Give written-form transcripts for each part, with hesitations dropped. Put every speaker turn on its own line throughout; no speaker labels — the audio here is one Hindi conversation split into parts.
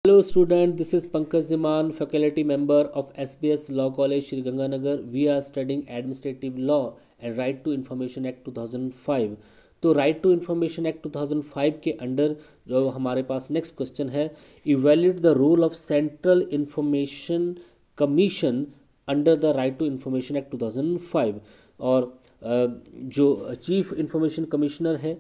Hello student, this is Pankaj Diman, faculty member of SBS Law College Shri Ganganagar. We are studying Administrative Law and Right to Information Act 2005. तो राइट टू इन्फॉर्मेशन एक्ट 2005 के अंडर जो हमारे पास नेक्स्ट क्वेश्चन है, evaluate the role of central information commission under the right to information act 2005। और जो चीफ इंफॉर्मेशन कमिश्नर है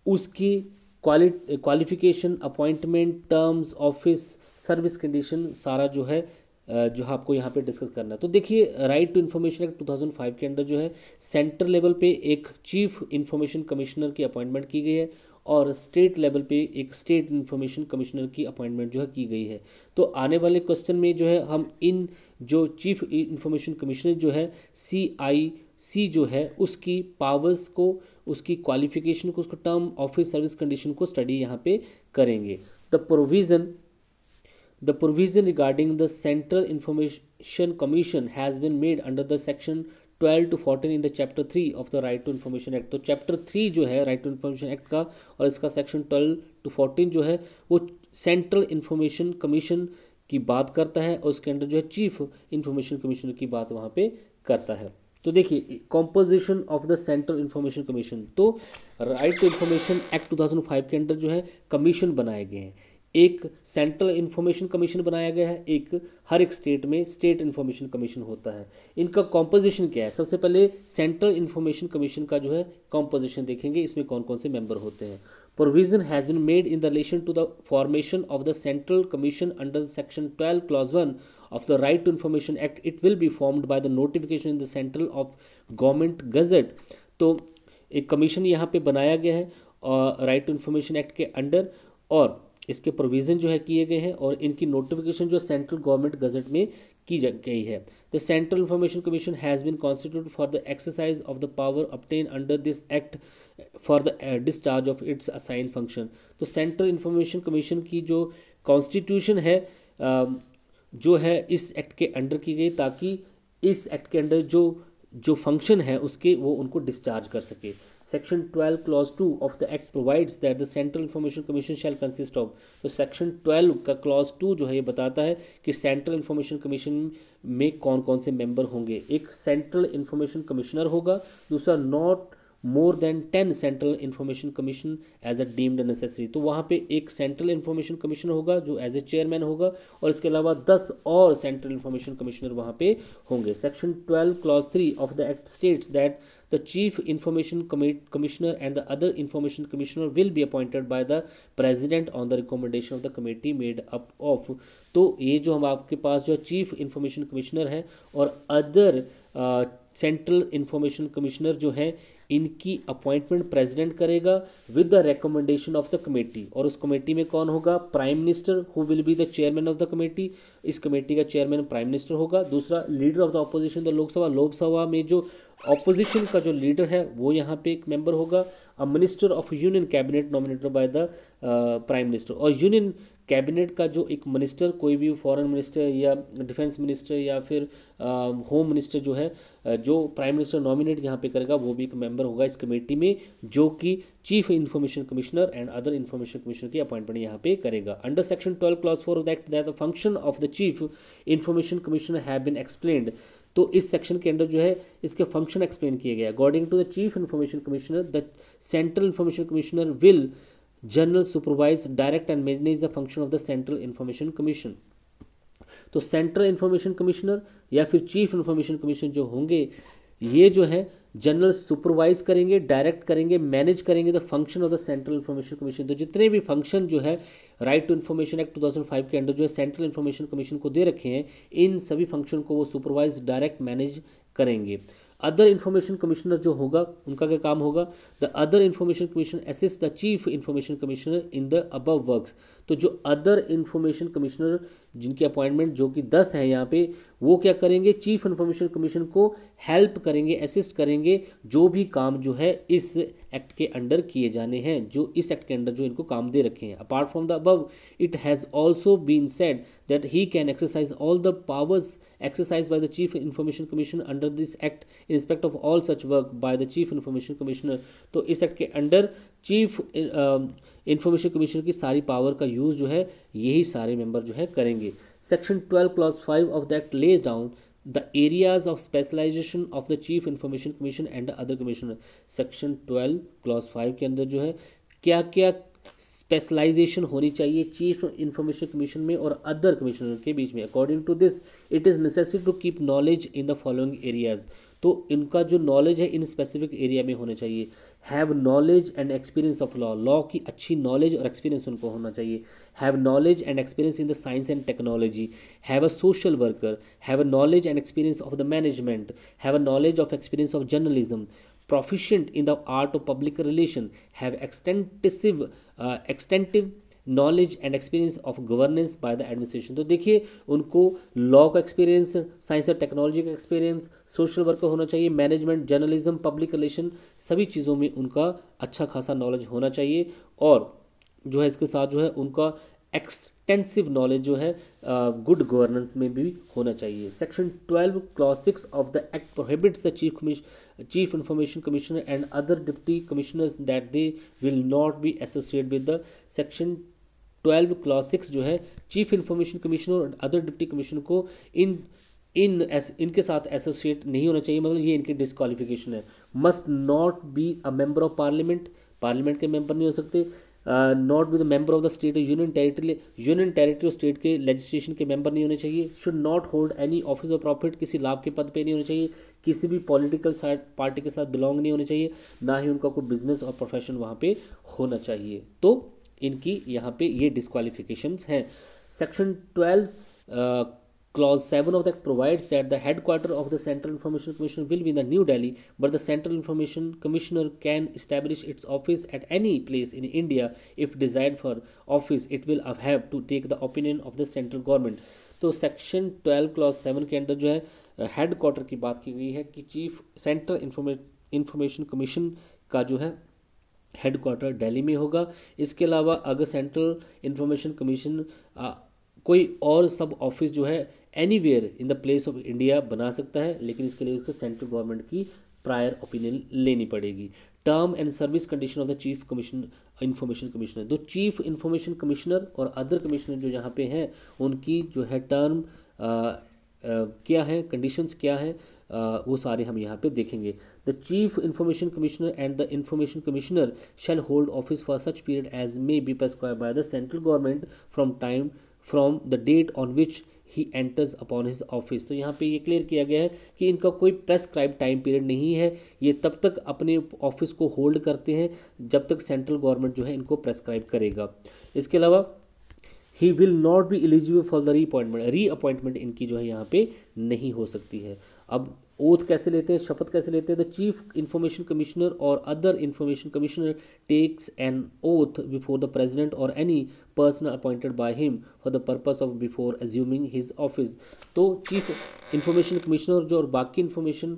उसकी qualification, appointment, terms, office, service condition सारा जो है जो आपको यहाँ पे डिस्कस करना है। तो देखिए, राइट टू इन्फॉर्मेशन एक्ट 2005 के अंडर जो है सेंट्रल लेवल पे एक चीफ इंफॉर्मेशन कमिश्नर की अपॉइंटमेंट की गई है और स्टेट लेवल पे एक स्टेट इंफॉर्मेशन कमिश्नर की अपॉइंटमेंट जो है की गई है। तो आने वाले क्वेश्चन में जो है हम इन जो चीफ इंफॉर्मेशन कमिश्नर जो है CIC जो है उसकी पावर्स को, उसकी क्वालिफिकेशन को, उसको टर्म, ऑफिस, सर्विस कंडीशन को स्टडी यहाँ पे करेंगे। The provision regarding the Central Information Commission has been made under the section 12 to 14 in the chapter 3 of the Right to Information Act। तो चैप्टर 3 जो है राइट टू इन्फॉर्मेशन एक्ट का और इसका सेक्शन 12 to 14 जो है वो सेंट्रल इन्फॉर्मेशन कमीशन की बात करता है और उसके अंदर जो है चीफ इंफॉर्मेशन कमिश्नर की बात वहाँ पे करता है। तो देखिए, composition of the central information commission. तो राइट टू इन्फॉर्मेशन एक्ट 2005 के अंदर जो है कमीशन बनाए गए हैं। एक सेंट्रल इंफॉर्मेशन कमीशन बनाया गया है, एक हर एक स्टेट में स्टेट इंफॉर्मेशन कमीशन होता है। इनका कॉम्पोजिशन क्या है? सबसे पहले सेंट्रल इंफॉर्मेशन कमीशन का जो है कॉम्पोजिशन देखेंगे, इसमें कौन कौन से मेंबर होते हैं। Provision has been made in relation to the formation of the Central Commission under Section 12 Clause 1 of the Right to Information Act. It will be formed by the notification in the Central of Government Gazette। तो एक कमीशन यहाँ पे बनाया गया है और राइट टू इन्फॉर्मेशन एक्ट के अंडर, और इसके प्रोविज़न जो है किए गए हैं और इनकी नोटिफिकेशन जो सेंट्रल गवर्नमेंट गजट में की गई है। The central information commission has been constituted for the exercise of the power obtain under this act for the discharge of its assign function. तो सेंट्रल इंफॉर्मेशन कमीशन की जो कॉन्स्टिट्यूशन है जो है इस एक्ट के अंडर की गई, ताकि इस एक्ट के अंडर जो फंक्शन है उसके वो उनको डिस्चार्ज कर सके। Section 12 clause 2 of the act provides that the central information commission shell consist of. तो सेक्शन 12 का क्लॉज 2 जो है ये बताता है कि सेंट्रल इंफॉर्मेशन कमीशन में कौन कौन से मेंबर होंगे। एक सेंट्रल इंफॉर्मेशन कमिश्नर होगा, दूसरा not more than 10 central information commission as a deemed necessary. तो वहाँ पे एक सेंट्रल इंफॉर्मेशन कमिश्नर होगा जो एज ए चेयरमैन होगा और इसके अलावा 10 और सेंट्रल इंफॉर्मेशन कमिश्नर वहाँ पे होंगे। Section 12 clause 3 of the act states that the chief information commissioner and the other information commissioner will be appointed by the president on the recommendation of the committee made up of। तो ये जो हम आपके पास जो चीफ इंफॉर्मेशन कमिश्नर है और अदर सेंट्रल इंफॉर्मेशन कमिश्नर जो है इनकी अपॉइंटमेंट प्रेसिडेंट करेगा with the recommendation of the committee. और उस कमेटी में कौन होगा? Prime minister, who will be the chairman of the committee. इस कमेटी का चेयरमैन प्राइम मिनिस्टर होगा। दूसरा, leader of the opposition the Lok Sabha में जो ऑपोजिशन का जो लीडर है वो यहाँ पे एक मेंबर होगा। A minister of union cabinet nominated by the prime minister. और यूनियन कैबिनेट का जो एक मिनिस्टर, कोई भी फॉरेन मिनिस्टर या डिफेंस मिनिस्टर या फिर होम मिनिस्टर जो है जो प्राइम मिनिस्टर नॉमिनेट यहाँ पे करेगा वो भी एक मेंबर होगा इस कमेटी में, जो कि chief information commissioner and other information commissioner की अपॉइंटमेंट यहाँ पे करेगा। Under section 12 clause 4 of the act that the function of the chief information commissioner have been explained. तो इस सेक्शन के अंदर जो है इसके फंक्शन एक्सप्लेन किए गए। According to the chief information commissioner, the central information commissioner will general supervise, direct and manage the function of the central information commission. तो सेंट्रल इंफॉर्मेशन कमिश्नर या फिर चीफ इंफॉर्मेशन कमिश्नर जो होंगे ये जो है जनरल सुपरवाइज करेंगे, डायरेक्ट करेंगे, मैनेज करेंगे the function of the central information commission. तो जितने भी फंक्शन जो है राइट टू इन्फॉर्मेशन एक्ट 2005 के अंडर जो है सेंट्रल इंफॉर्मेशन कमीशन को दे रखे हैं, इन सभी फंक्शन को वो सुपरवाइज, डायरेक्ट, मैनेज करेंगे। अदर इंफॉर्मेशन कमिश्नर जो होगा उनका क्या काम होगा? The other information commission assist the chief information commissioner in the above works. तो जो अदर इंफॉर्मेशन कमिश्नर जिनकी अपॉइंटमेंट जो कि 10 है यहाँ पे, वो क्या करेंगे? चीफ इंफॉर्मेशन कमीशन को हेल्प करेंगे, असिस्ट करेंगे जो भी काम जो है इस एक्ट के अंडर किए जाने हैं, जो इस एक्ट के अंडर जो इनको काम दे रखे हैं। Apart from the above, it has also been said that he can exercise all the powers exercise by the chief information commission under this act in respect of all such work by the chief information commissioner। तो इस एक्ट के अंडर चीफ इन्फॉर्मेशन कमीशन की सारी पावर का यूज़ जो है यही सारे मेंबर जो है करेंगे। Section 12 clause 5 of the act lays down the areas of specialisation of the chief information commission and other commissioner. Section 12 clause 5 के अंदर जो है क्या क्या स्पेशलाइजेशन होनी चाहिए चीफ इंफॉर्मेशन कमीशन में और अदर कमिश्नर के बीच में। According to this it is necessary to keep knowledge in the following areas. तो इनका जो नॉलेज है इन स्पेसिफिक एरिया में होना चाहिए। Have knowledge and experience of law, law की अच्छी नॉलेज और एक्सपीरियंस उनको होना चाहिए। Have knowledge and experience in the science and technology. Have a social worker. Have a knowledge and experience of the management. Have a knowledge of experience of journalism. Proficient in the art of public relation, have extensive knowledge and experience of governance by the administration। तो देखिए उनको लॉ का एक्सपीरियंस, साइंस और टेक्नोलॉजी का एक्सपीरियंस, सोशल वर्क होना चाहिए, मैनेजमेंट, जर्नलिज्म, पब्लिक रिलेशन, सभी चीज़ों में उनका अच्छा खासा नॉलेज होना चाहिए। और जो है इसके साथ जो है उनका एक्सटेंसिव नॉलेज जो है गुड गवर्नेंस में भी होना चाहिए। Section 12 clause 6 of the act prohibits the chief information commissioner and other deputy commissioners that they will not be associate with the. Section 12 clause 6 जो है चीफ इंफॉर्मेशन कमिश्नर और अदर डिप्टी कमिश्नर को इनके साथ एसोसिएट नहीं होना चाहिए, मतलब ये इनकी डिस्क्वालिफिकेशन है। Must not be a member of parliament, parliament के मेंबर नहीं हो सकते। Not be the member of the state union territory और स्टेट के लेजिस्लेशन के मेंबर नहीं होने चाहिए। Should not hold any office of profit, किसी लाभ के पद पे नहीं होने चाहिए। किसी भी पॉलिटिकल पार्टी के साथ बिलोंग नहीं होने चाहिए, ना ही उनका कोई बिजनेस और प्रोफेशन वहाँ पे होना चाहिए। तो इनकी यहाँ पे ये डिस्क्वालिफिकेशंस हैं। Section 12 Clause 7 of the Act provides that the headquarters of the Central Information Commission will be in the New Delhi, but the Central Information Commissioner can establish its office at any place in India. If desired for office, it will have to take the opinion of the central government. तो सेक्शन 12 क्लॉज 7 के अंदर जो है हेडक्वार्टर की बात की गई है कि चीफ सेंट्रल इंफॉर्मेशन कमीशन का जो है हेडक्वार्टर दिल्ली में होगा। इसके अलावा अगर सेंट्रल इंफॉर्मेशन कमीशन कोई और सब ऑफिस जो है anywhere in the place of India बना सकता है, लेकिन इसके लिए उसको सेंट्रल गवर्नमेंट की प्रायर ओपिनियन लेनी पड़ेगी। Term and service condition of the chief commission information commissioner, तो चीफ इंफॉर्मेशन कमिश्नर और अदर कमिश्नर जो यहाँ पे हैं उनकी जो है टर्म क्या है, कंडीशंस क्या है, वो सारे हम यहाँ पे देखेंगे। The chief information commissioner and the information commissioner shall hold office for such period as may be prescribed by the central government from the date on which he enters upon his office. तो यहाँ पे ये क्लियर किया गया है कि इनका कोई प्रेस्क्राइब टाइम पीरियड नहीं है, ये तब तक अपने ऑफिस को होल्ड करते हैं जब तक सेंट्रल गवर्नमेंट जो है इनको प्रेस्क्राइब करेगा। इसके अलावा he will not be eligible for the reappointment इनकी जो है यहाँ पे नहीं हो सकती है। अब ओथ कैसे लेते हैं, शपथ कैसे लेते हैं? द चीफ इंफॉर्मेशन कमिश्नर और other information commissioner takes an oath before the president और any person appointed by him for the purpose of before assuming his office. तो चीफ इंफॉर्मेशन कमिश्नर जो और बाकी इंफॉर्मेशन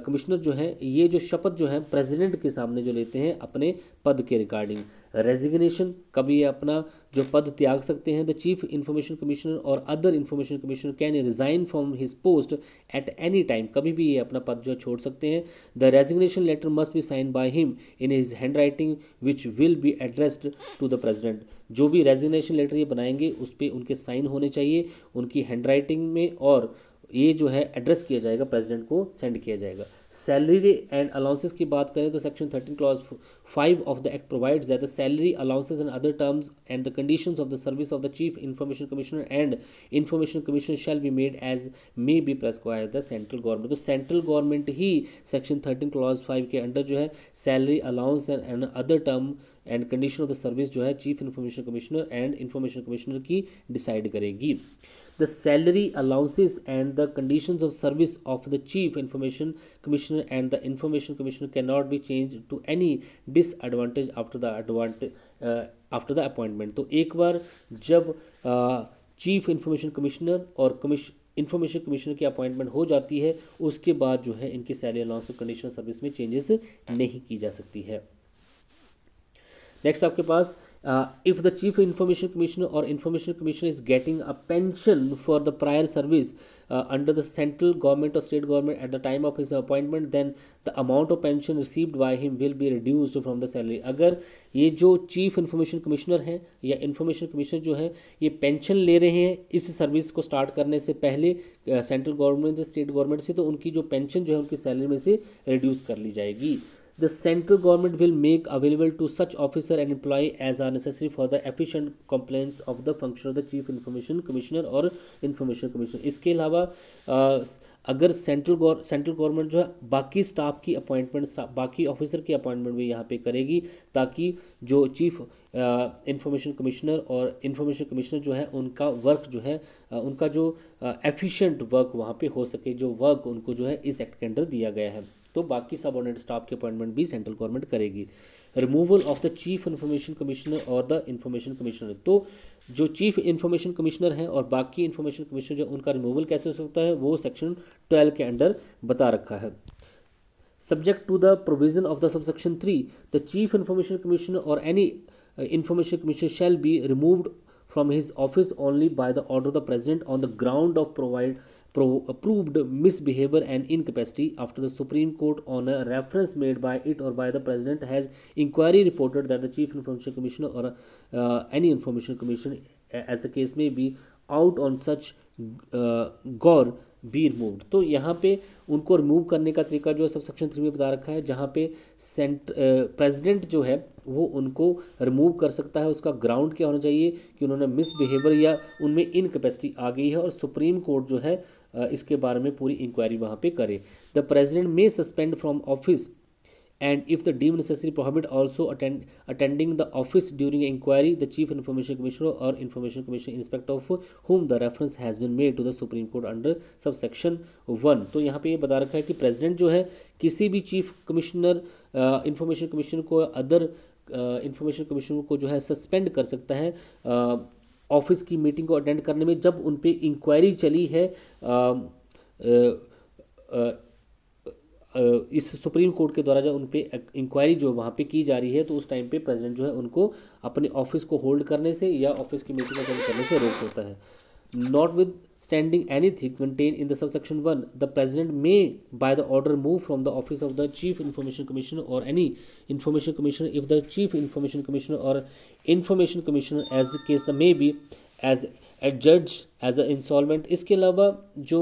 कमिश्नर जो है ये जो शपथ जो है प्रेसिडेंट के सामने जो लेते हैं अपने पद के रिगार्डिंग। रेजिग्नेशन, कभी ये अपना जो पद त्याग सकते हैं। द चीफ इंफॉर्मेशन कमिश्नर और other information commissioner can resign from his post at any time, कभी भी ये अपना पद जो छोड़ सकते हैं। The resignation letter must be sign by him in his handwriting which will be addressed to the president. जो भी रेजिग्नेशन लेटर ये बनाएंगे उस पर उनके साइन होने चाहिए उनकी हैंड राइटिंग में, और ये जो है एड्रेस किया जाएगा, प्रेसिडेंट को सेंड किया जाएगा। सैलरी एंड अलाउंसेस की बात करें तो section 13 clause 5 of the act provides that the salary allowances and other terms and the conditions of the service of the chief information commissioner and information commissioner shall be made as may be prescribed the central government. तो सेंट्रल गवर्नमेंट ही सेक्शन 13 क्लॉज 5 के अंडर जो है salary allowance and other term and condition of the service जो है chief information commissioner and information commissioner की डिसाइड करेगी। The salary allowances and the conditions of service of the chief information commissioner and the information commissioner cannot be changed to any disadvantage after the appointment। तो एक बार जब चीफ इंफॉर्मेशन कमिश्नर और इंफॉर्मेशन कमिश्नर की अपॉइंटमेंट हो जाती है उसके बाद जो है इनकी सैलरी अलाउंस और कंडीशन सर्विस में चेंजेस नहीं की जा सकती है। नेक्स्ट आपके पास if the chief information commissioner or information commissioner is getting a pension for the prior service under the central government or state government at the time of his appointment, then the amount of pension received by him will be reduced from the salary. अगर ये जो चीफ इन्फॉर्मेशन कमिश्नर हैं या इन्फॉर्मेशन कमिश्नर जो है ये पेंशन ले रहे हैं इस सर्विस को स्टार्ट करने से पहले सेंट्रल गवर्नमेंट से स्टेट गवर्नमेंट से, तो उनकी जो पेंशन जो है उनकी सैलरी में से रिड्यूस कर ली जाएगी. The central government will make available to such officer and employee as are necessary for the efficient compliance of the function of the chief information commissioner और information commissioner. इसके अलावा अगर सेंट्रल गवर्नमेंट जो है बाकी स्टाफ की अपॉइंटमेंट, बाकी ऑफिसर की अपॉइंटमेंट भी यहाँ पे करेगी ताकि जो चीफ इंफॉर्मेशन कमिश्नर और इंफॉर्मेशन कमिश्नर जो है उनका वर्क जो है उनका जो एफिशिएंट वर्क वहाँ पे हो सके, जो वर्क उनको जो है इस एक्ट के अंडर दिया गया है. तो बाकी सबऑर्डिनेट स्टाफ के अपॉइंटमेंट भी सेंट्रल गवर्नमेंट करेगी. Removal of the chief information commissioner और द इन्फॉर्मेशन कमिश्नर, तो जो चीफ इन्फॉर्मेशन कमिश्नर हैं और बाकी इन्फॉर्मेशन कमिश्नर जो उनका रिमूवल कैसे हो सकता है वो सेक्शन 12 के अंडर बता रखा है. Subject to the provision of the subsection 3, the chief information commissioner और any information commissioner shall be removed from his office only by the order of the president on the ground of proved misbehavior and incapacity after the Supreme Court on a reference made by it or by the president has inquiry reported that the chief information commissioner or any information commissioner as the case may be out on such Gaur be removed. तो यहाँ पे उनको रिमूव करने का तरीका जो है सब सेक्शन 3 में बता रखा है, जहाँ पे प्रेसिडेंट जो है वो उनको रिमूव कर सकता है. उसका ग्राउंड क्या होना चाहिए कि उन्होंने मिसबिहेवियर या उनमें इनकैपेसिटी आ गई है और सुप्रीम कोर्ट जो है इसके बारे में पूरी इंक्वायरी वहाँ पे करे. The president may suspend from office and if the deemed necessary prohibit also attending the office during an inquiry the chief information commissioner or information commission in respect of whom the reference has been made to the Supreme Court under subsection 1. तो यहाँ पे ये बता रखा है कि प्रेसिडेंट जो है किसी भी चीफ कमिश्नर इंफॉर्मेशन कमिश्नर को अदर इंफॉर्मेशन कमिश्नर को जो है सस्पेंड कर सकता है ऑफिस की मीटिंग को अटेंड करने में जब उन पे इंक्वायरी चली है इस सुप्रीम कोर्ट के द्वारा जब उन पे इंक्वायरी जो वहाँ पे की जा रही है, तो उस टाइम पे प्रेसिडेंट जो है उनको अपने ऑफिस को होल्ड करने से या ऑफिस की मीटिंग अटेंड करने से रोक सकता है. Notwithstanding anything contain in the subsection 1, the president may by the order move from the office of the chief information commissioner और any information commissioner if the chief information commissioner और information commissioner as the case the may be as adjudged as a insolvent. इसके अलावा जो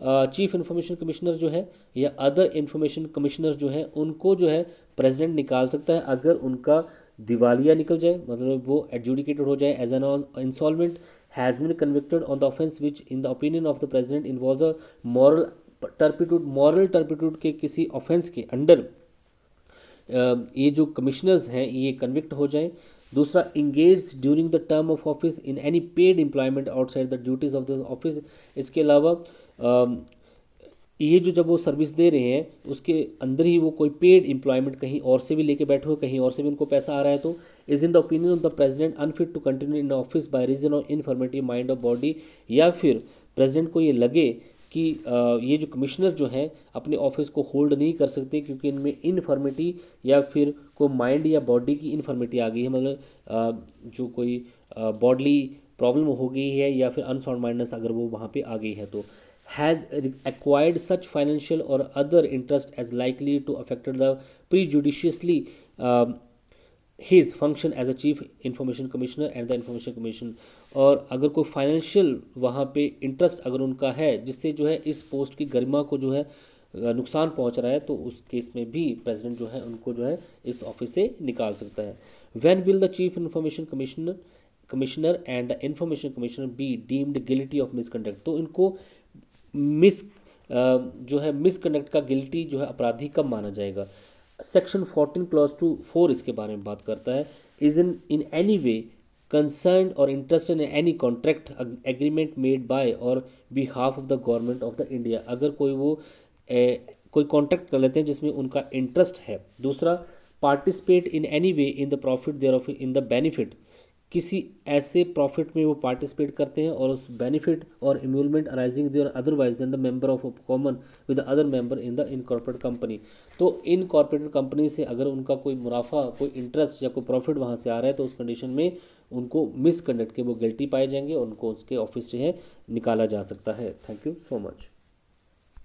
चीफ इन्फॉर्मेशन कमिश्नर जो है या अदर इन्फॉर्मेशन कमिश्नर जो है उनको जो है प्रेसिडेंट निकाल सकता है अगर उनका दिवालिया निकल जाए, मतलब वो एडजुडिकेटेड हो जाए as an insolvent, has been convicted on the offence which in the opinion of the president involves a moral turpitude के किसी ऑफेंस के अंडर ये जो कमिश्नर्स हैं ये कन्विक्ट हो जाएं. दूसरा, engage during the term of office in any paid employment outside the duties of the office. इसके अलावा ये जो जब वो सर्विस दे रहे हैं उसके अंदर ही वो कोई पेड एम्प्लॉयमेंट कहीं और से भी लेके बैठे हो, कहीं और से भी उनको पैसा आ रहा है, तो is in the opinion of the president unfit to continue in office by reason of informative mind of body, या फिर प्रेसिडेंट को ये लगे कि ये जो कमिश्नर जो हैं अपने ऑफिस को होल्ड नहीं कर सकते क्योंकि इनमें इनफॉर्मिटी या फिर कोई माइंड या बॉडी की इनफॉर्मिटी आ गई है, मतलब जो कोई बॉडली प्रॉब्लम हो गई है या फिर अनसाउंड माइंडनेस अगर वो वहाँ पे आ गई है, तो has acquired such financial or other interest as likely to affect the prejudicially his function as a chief information commissioner and the information commission. और अगर कोई फाइनेंशियल वहाँ पे इंटरेस्ट अगर उनका है जिससे जो है इस पोस्ट की गरिमा को जो है नुकसान पहुँच रहा है, तो उस केस में भी प्रेसिडेंट जो है उनको जो है इस ऑफिस से निकाल सकता है. When will the chief information commissioner and the information commissioner be deemed guilty of misconduct? तो इनको जो है मिसकंडक्ट का गिल्टी जो है अपराधी कब माना जाएगा. सेक्शन 14 क्लॉज 4 इसके बारे में बात करता है. Is in any way concern और interest in any contract agreement made by और behalf of the government of the India. अगर कोई कॉन्ट्रैक्ट कर लेते हैं जिसमें उनका इंटरेस्ट है. दूसरा, participate in any way in the profit thereof in the benefit किसी ऐसे प्रॉफिट में वो पार्टिसिपेट करते हैं और उस बेनिफिट और emolument arising there otherwise than the member of common with the other member in the incorporate company. तो इनकॉर्पोरेटेड कंपनी से अगर उनका कोई मुनाफा, कोई इंटरेस्ट या कोई प्रॉफिट वहाँ से आ रहा है तो उस कंडीशन में उनको मिसकंडक्ट के वो गिल्टी पाए जाएंगे और उनको उसके ऑफिस से है निकाला जा सकता है। Thank you so much.